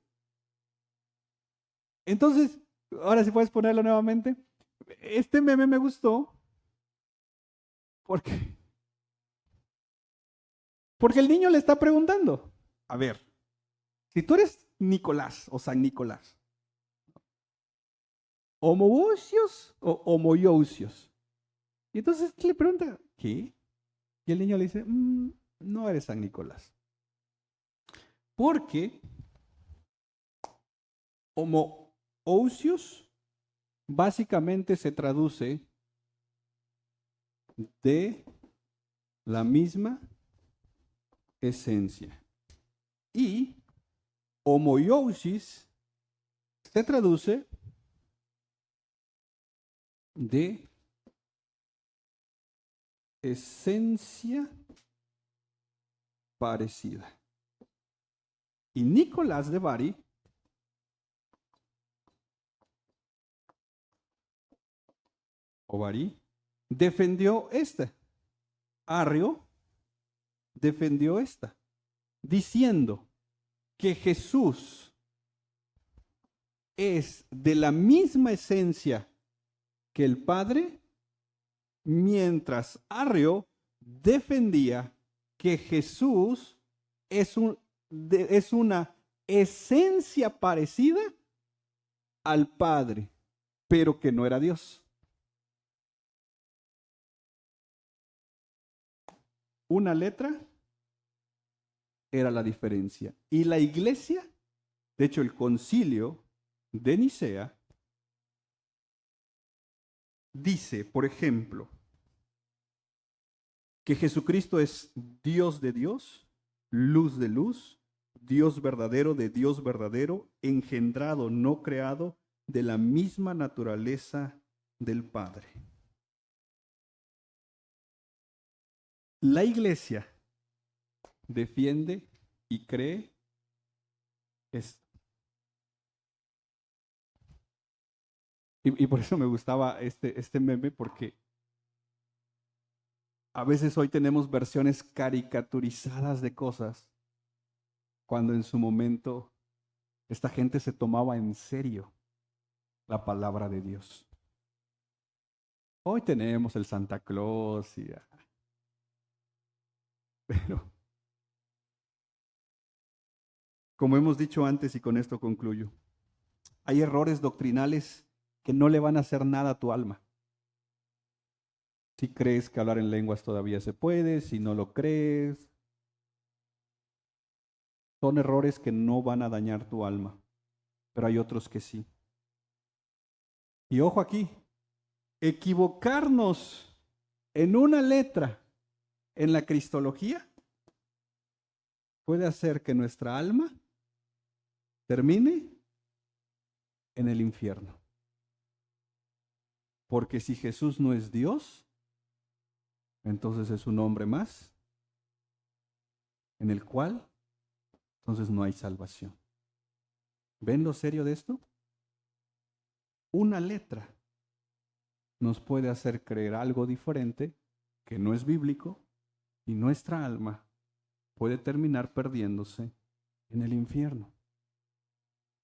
[SPEAKER 1] Entonces, ahora sí puedes ponerlo nuevamente. Este meme me gustó porque, porque el niño le está preguntando, a ver, si tú eres Nicolás o San Nicolás, ¿homoousios o homoiousios? Y entonces le pregunta, ¿qué? Y el niño le dice, no eres San Nicolás. Porque homoousios básicamente se traduce de la misma esencia. Y homoiousis se traduce de esencia parecida. Y Nicolás de Bari defendió esta. Arrio defendió esta, diciendo que Jesús es de la misma esencia que el Padre, mientras Arrio defendía que Jesús es una esencia parecida al Padre, pero que no era Dios. Una letra era la diferencia. Y la iglesia, de hecho el concilio de Nicea, dice, por ejemplo, que Jesucristo es Dios de Dios, luz de luz, Dios verdadero de Dios verdadero, engendrado, no creado, de la misma naturaleza del Padre. La iglesia defiende y cree esto. Y por eso me gustaba este meme, porque a veces hoy tenemos versiones caricaturizadas de cosas, cuando en su momento esta gente se tomaba en serio la palabra de Dios. Hoy tenemos el Santa Claus pero como hemos dicho antes, y con esto concluyo, hay errores doctrinales que no le van a hacer nada a tu alma. Si crees que hablar en lenguas todavía se puede, si no lo crees, son errores que no van a dañar tu alma, pero hay otros que sí. Y ojo aquí, equivocarnos en una letra en la cristología puede hacer que nuestra alma termine en el infierno. Porque si Jesús no es Dios, entonces es un hombre más en el cual entonces no hay salvación. ¿Ven lo serio de esto? Una letra nos puede hacer creer algo diferente que no es bíblico, y nuestra alma puede terminar perdiéndose en el infierno.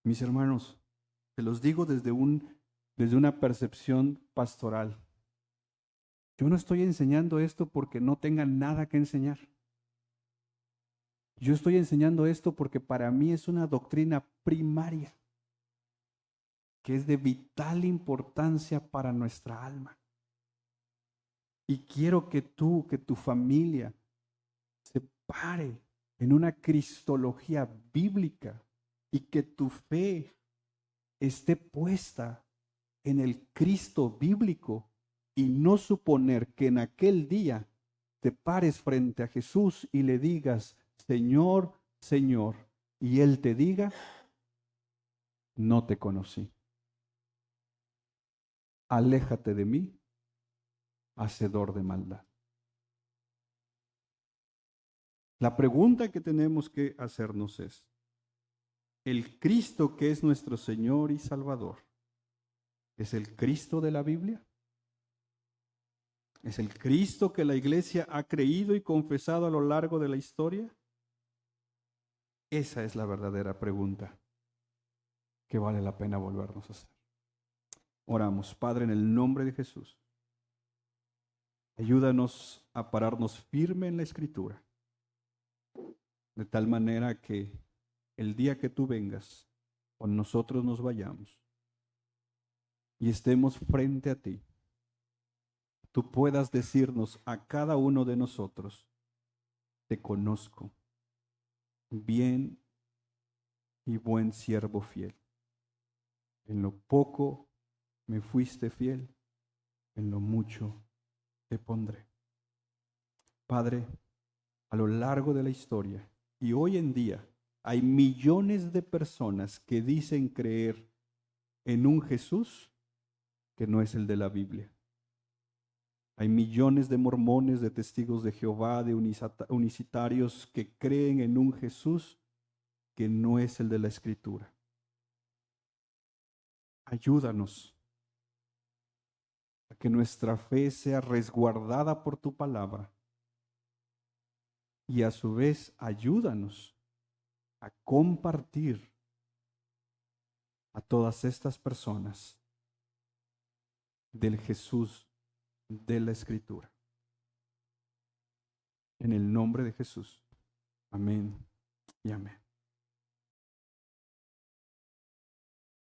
[SPEAKER 1] Mis hermanos, te los digo desde una percepción pastoral. Yo no estoy enseñando esto porque no tenga nada que enseñar. Yo estoy enseñando esto porque para mí es una doctrina primaria, que es de vital importancia para nuestra alma. Y quiero que tú, que tu familia, se pare en una cristología bíblica y que tu fe esté puesta en el Cristo bíblico, y no suponer que en aquel día te pares frente a Jesús y le digas, Señor, Señor, y Él te diga, no te conocí. Aléjate de mí, hacedor de maldad. La pregunta que tenemos que hacernos es, ¿el Cristo que es nuestro Señor y Salvador es el Cristo de la Biblia? ¿Es el Cristo que la iglesia ha creído y confesado a lo largo de la historia? Esa es la verdadera pregunta que vale la pena volvernos a hacer. Oramos, Padre, en el nombre de Jesús. Ayúdanos a pararnos firme en la Escritura, de tal manera que el día que tú vengas, con nosotros nos vayamos y estemos frente a ti, tú puedas decirnos a cada uno de nosotros, te conozco, bien y buen siervo fiel. En lo poco me fuiste fiel, en lo mucho te pondré. Padre, a lo largo de la historia y hoy en día hay millones de personas que dicen creer en un Jesús que no es el de la Biblia. Hay millones de mormones, de testigos de Jehová, de unicitarios que creen en un Jesús que no es el de la Escritura. Ayúdanos a que nuestra fe sea resguardada por tu palabra y a su vez ayúdanos a compartir a todas estas personas del Jesús de la Escritura. En el nombre de Jesús. Amén y amén.